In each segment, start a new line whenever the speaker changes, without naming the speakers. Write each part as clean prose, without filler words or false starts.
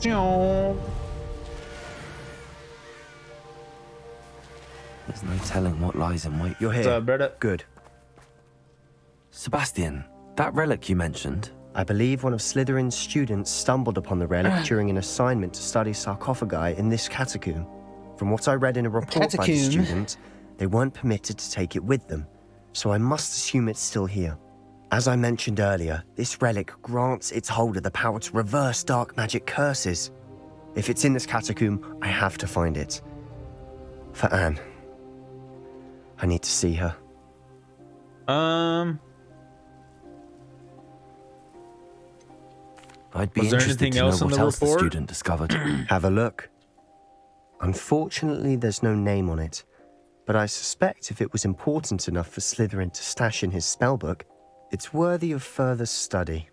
There's no telling what lies in wait.
You're here.
What's up, brother?
Good.
Sebastian, that relic you mentioned.
I believe one of Slytherin's students stumbled upon the relic during an assignment to study sarcophagi in this catacomb. From what I read in a report by the student, they weren't permitted to take it with them, so I must assume it's still here. As I mentioned earlier, this relic grants its holder the power to reverse dark magic curses. If it's in this catacomb, I have to find it. For Anne. I need to see her.
I'd be
Was there
interested
anything
to know
else in
what
the
else the
report?
student discovered.
Have a look. Unfortunately, there's no name on it, but I suspect if it was important enough for Slytherin to stash in his spellbook, it's worthy of further study.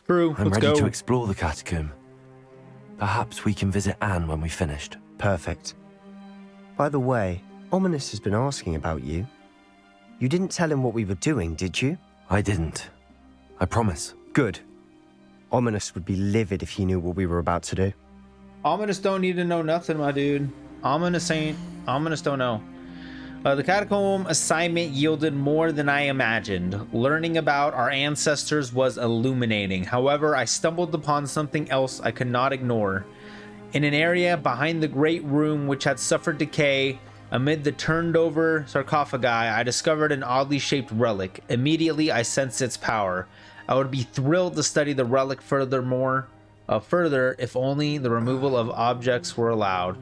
True.
I'm
Let's
ready
go.
to explore the catacomb. Perhaps we can visit Anne when we've finished.
Perfect. By the way, Ominous has been asking about you. You didn't tell him what we were doing, did you?
I didn't. I promise.
Good. Ominous would be livid if he knew what we were about to do.
Ominous don't need to know nothing, my dude. Ominous don't know. The catacomb assignment yielded more than I imagined. Learning about our ancestors was illuminating. However, I stumbled upon something else I could not ignore. In an area behind the great room which had suffered decay, amid the turned over sarcophagi, I discovered an oddly shaped relic. Immediately, I sensed its power. I would be thrilled to study the relic further if only the removal of objects were allowed.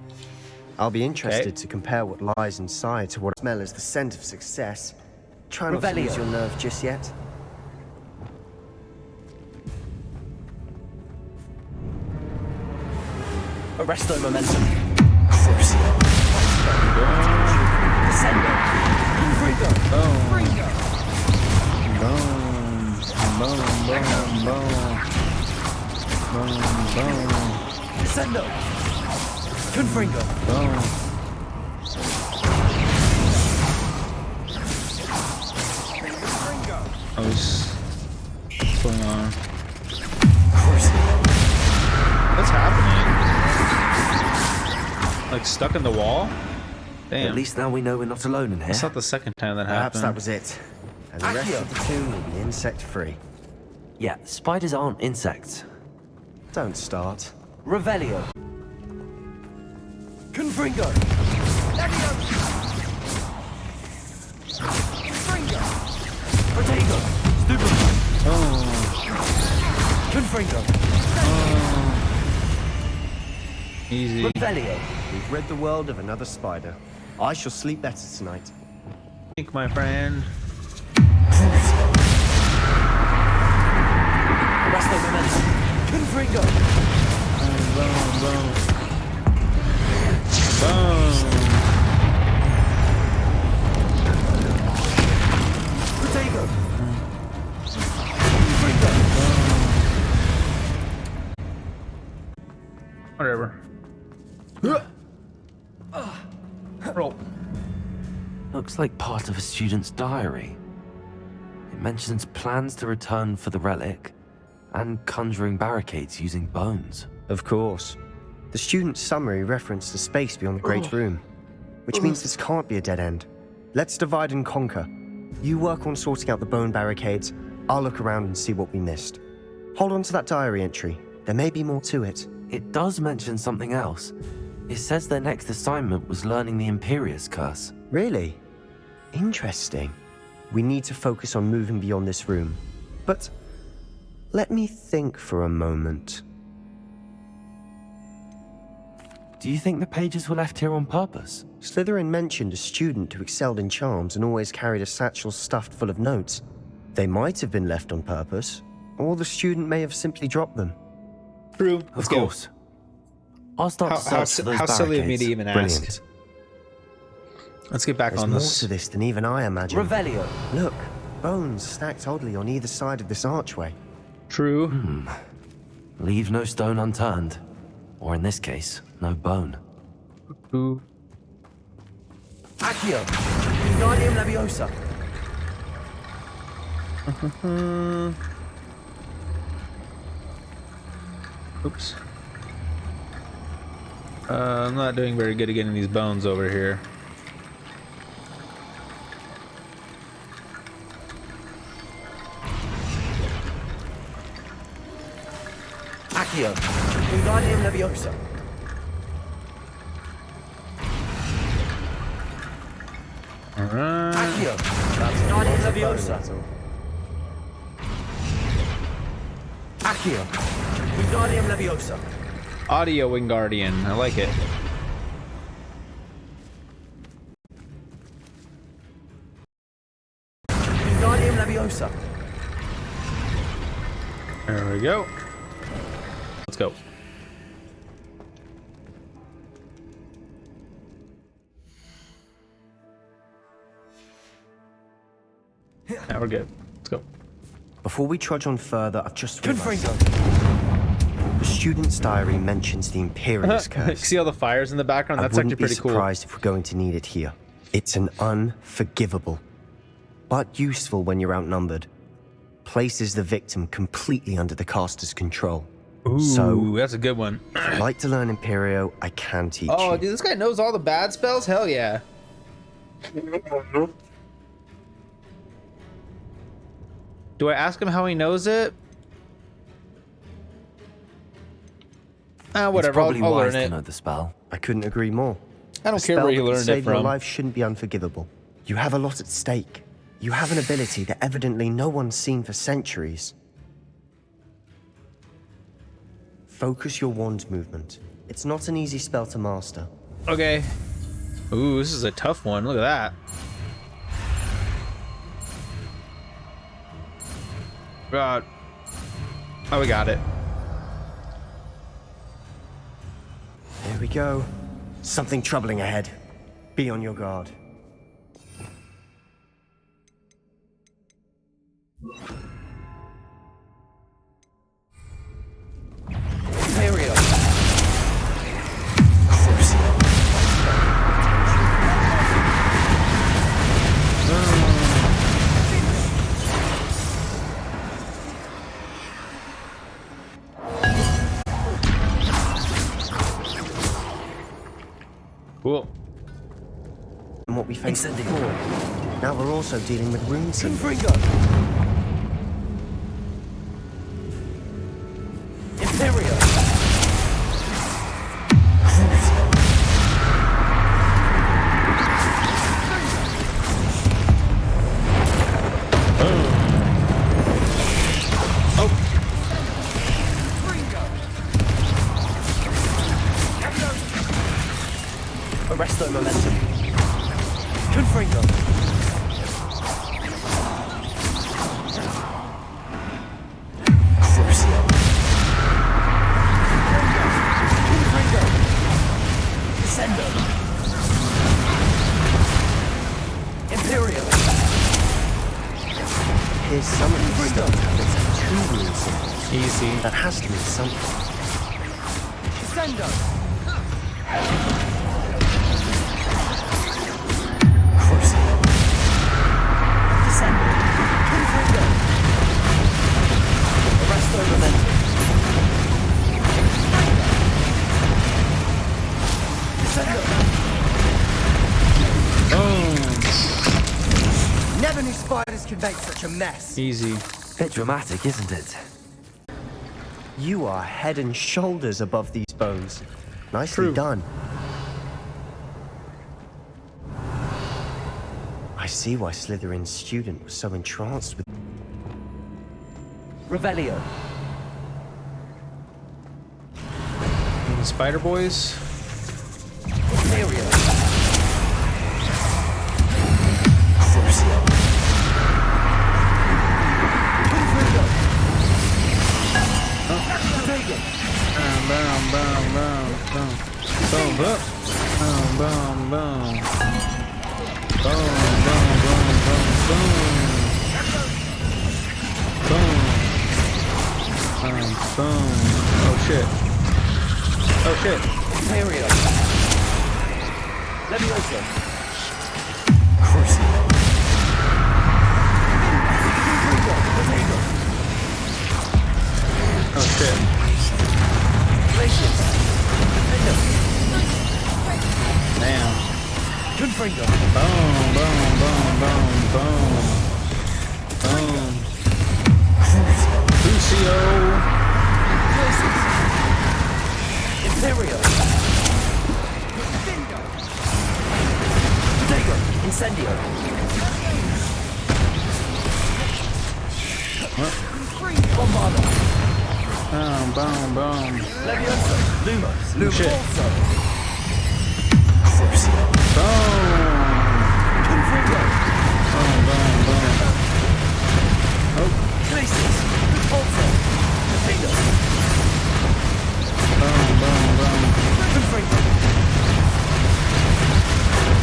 I'll be interested to compare what lies inside to what I smell as the scent of success. Try not to lose your nerve just yet.
Arresto momentum. Crucio. Descendo. Confringo. Confringo. Descendo. Confringo.
What's going on? What's happening? Like stuck in the wall? Damn.
At least now we know we're not alone in here.
It's not the second time that
Perhaps
happened.
that was it. And the rest of the tomb will be insect-free.
Yeah, spiders aren't insects.
Don't start.
Revelio. Confringo. Confringo. Protego. Stupid. Confringo.
Easy.
Revelio.
We've rid the world of another spider. I shall sleep better tonight.
Think, my friend.
Arresto momentum. Confringo.
Boom.
Protego. Confringo.
Whatever. Roll.
Looks like part of a student's diary. It mentions plans to return for the relic and conjuring barricades using bones.
Of course. The student's summary referenced the space beyond the Great Room, which means this can't be a dead end. Let's divide and conquer. You work on sorting out the bone barricades. I'll look around and see what we missed. Hold on to that diary entry. There may be more to it.
It does mention something else. It says their next assignment was learning the Imperius curse.
Really? Interesting. We need to focus on moving beyond this room. But let me think for a moment.
Do you think the pages were left here on purpose?
Slytherin mentioned a student who excelled in charms and always carried a satchel stuffed full of notes. They might have been left on purpose, or the student may have simply dropped them.
True.
Of course. I'll start to search for those
How silly of me to
barricades.
even
Brilliant.
ask. Let's get back
There's
on
more
this.
to this than even I imagined.
Revelio.
Look, bones stacked oddly on either side of this archway.
True.
Leave no stone unturned. Or in this case, no bone.
True.
Accio. Wingardium Leviosa.
Oops. I'm not doing very good at getting these bones over here.
Accio, Wingardium Leviosa.
Alright.
Accio, Wingardium Leviosa. Accio, Wingardium Leviosa.
Audio Wingardian. I like it.
Wingardium Leviosa.
There we go. Let's go. Now we're good. Let's go.
Before we trudge on further, I've just realized
Confringo.
the student's diary mentions the Imperious curse.
See all the fires in the background?
I
That's
wouldn't
actually
be
pretty cool.
surprised if we're going to need it here. It's an unforgivable, but useful when you're outnumbered. Places the victim completely under the caster's control.
Ooh,
So,
that's a good one.
if you'd like to learn Imperio, I can teach
Oh,
you.
dude, this guy knows all the bad spells? Hell yeah. Do I ask him how he knows it?
It's
Whatever,
probably
I'll
wise
learn
to
it.
know the spell.
I couldn't agree more.
I don't
A
care where
spell
you
that could
learned it
save your
from.
life shouldn't be unforgivable. You have a lot at stake. You have an ability that evidently no one's seen for centuries. Focus your wand movement. It's not an easy spell to master.
Okay. Ooh, this is a tough one. Look at that. God. Oh, we got it.
There we go. Something troubling ahead. Be on your guard.
Imperio.
Cool.
And what we faced
Incendio.
before. Now we're also dealing with rune symbols.
Confringo. Imperio. Arresto momentum. Confringo. Crucio. Confringo. Descendo. Imperial.
Here's some of these stones have two rune symbols.
Easy.
That has to mean something.
Descendo. Descendo. Confringo. Arresto momentum. Descendo. Never knew spiders could make such a mess.
Easy.
Bit dramatic, isn't it?
You are head and shoulders above these bones. Nicely
True.
done. I see why Slytherin's student was so entranced with...
Revelio.
The Spider Boys.
Imperio. Crucio. Confringo. Confringo.
Boom, boom, boom, boom, boom. Boom, boom. Boom, boom, boom. Boom, boom, boom, boom, boom. Boom. Boom. Oh shit. Oh shit.
Imperio. Leviosa. Crucio. Confringo. Confringo.
Oh shit.
Glacius. Defendo.
Damn.
Confringo.
Boom, boom, boom, boom, boom. Boom. Lucio.
Imperio. Potato. Incendio. Bombarda.
Boom, boom, boom.
Levioso. Lumos.
Shit.
Lumoso.
Boom.
Confringo.
Boom, boom, boom.
Glacius. Also. Potato.
Boom, boom, boom.
Confringo.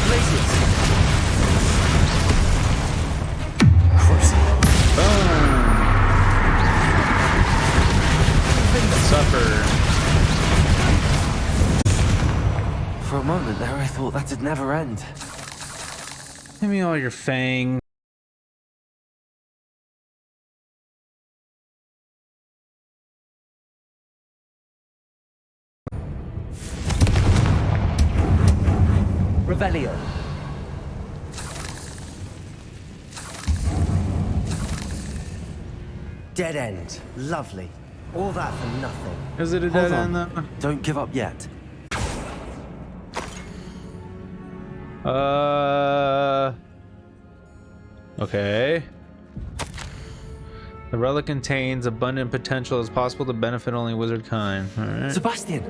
Glacius. Crucible.
Boom. Suffer.
For a moment there, I thought that'd never end.
Give me all your fang.
Revelio.
Dead end. Lovely. All that for nothing.
Is it a
Hold
dead end
on.
though?
Don't give up yet.
Okay. The relic contains abundant potential. It's possible to benefit only wizard kind. All right.
Sebastian!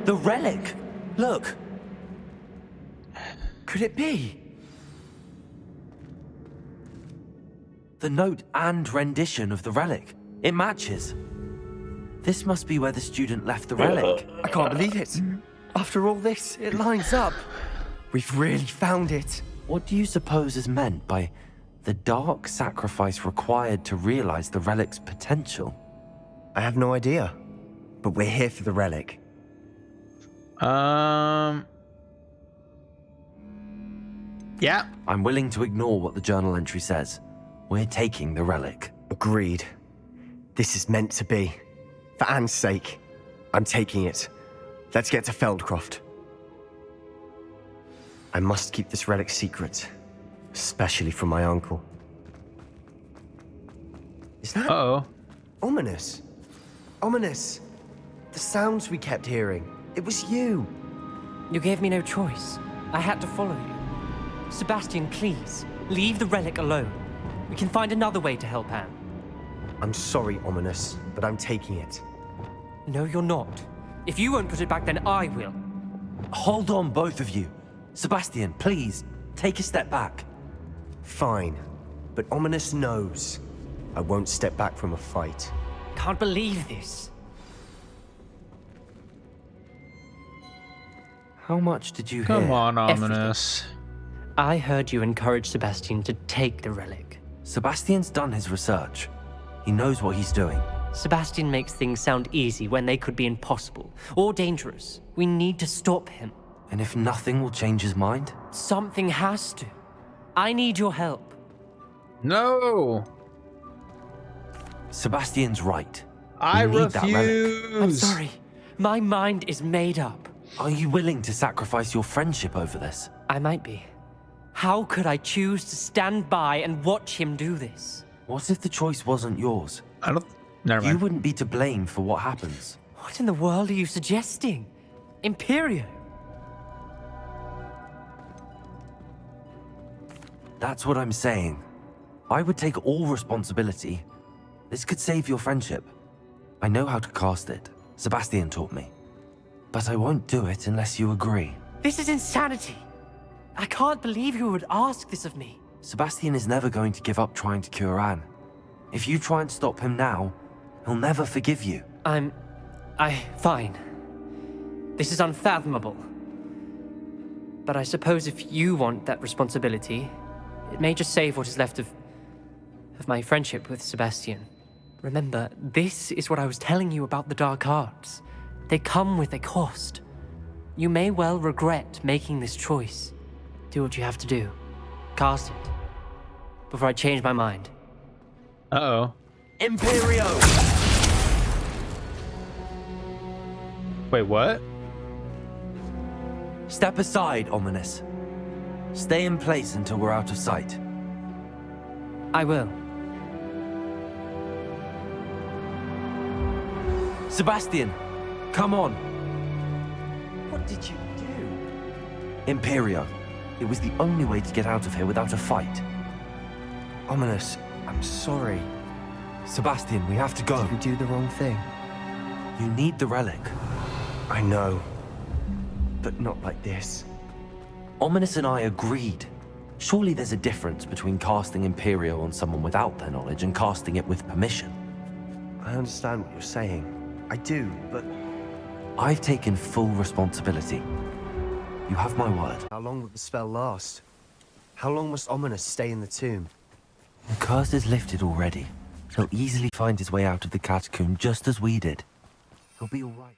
The relic! Look! Could it be? The note and rendition of the relic. It matches. This must be where the student left the relic.
I can't believe it. After all this, it lines up. We've really found it.
What do you suppose is meant by the dark sacrifice required to realize the relic's potential?
I have no idea. But we're here for the relic.
Yeah.
I'm willing to ignore what the journal entry says. We're taking the relic.
Agreed. This is meant to be. For Anne's sake, I'm taking it. Let's get to Feldcroft. I must keep this relic secret, especially from my uncle. Is that
Uh-oh.
ominous? Ominous. The sounds we kept hearing. It was you.
You gave me no choice. I had to follow you. Sebastian, please, leave the relic alone. We can find another way to help Anne.
I'm sorry, Ominous, but I'm taking it.
No, you're not. If you won't put it back, then I will.
Hold on, both of you. Sebastian, please, take a step back.
Fine, but Ominous knows I won't step back from a fight.
Can't believe this.
How much did you hear?
Come on, Ominous.
I heard you encourage Sebastian to take the relic.
Sebastian's done his research. He knows what he's doing.
Sebastian makes things sound easy when they could be impossible or dangerous. We need to stop him.
And if nothing will change his mind?
Something has to. I need your help.
No.
Sebastian's right.
I
We need that relic.
refuse.
I'm sorry. My mind is made up.
Are you willing to sacrifice your friendship over this?
I might be. How could I choose to stand by and watch him do this?
What if the choice wasn't yours?
I don't. Never
You
mind.
wouldn't be to blame for what happens.
What in the world are you suggesting? Imperio?
That's what I'm saying. I would take all responsibility. This could save your friendship. I know how to cast it. Sebastian taught me. But I won't do it unless you agree.
This is insanity. I can't believe you would ask this of me.
Sebastian is never going to give up trying to cure Anne. If you try and stop him now, he'll never forgive you.
Fine. This is unfathomable. But I suppose if you want that responsibility, it may just save what is left of my friendship with Sebastian. Remember, this is what I was telling you about the dark arts. They come with a cost. You may well regret making this choice. Do what you have to do. Cast it. Before I change my mind.
Uh-oh.
Imperio!
Wait, what?
Step aside, Ominous. Stay in place until we're out of sight.
I will.
Sebastian, come on.
What did you do?
Imperio. It was the only way to get out of here without a fight.
Ominous, I'm sorry.
Sebastian, we have to go.
Did we do the wrong thing?
You need the relic.
I know. But not like this.
Ominous and I agreed. Surely there's a difference between casting Imperio on someone without their knowledge and casting it with permission.
I understand what you're saying. I do, but
I've taken full responsibility. You have my word.
how long will the spell last? How long must Ominous stay in the tomb?
The curse is lifted already. He'll easily find his way out of the catacomb just as we did. He'll be all right.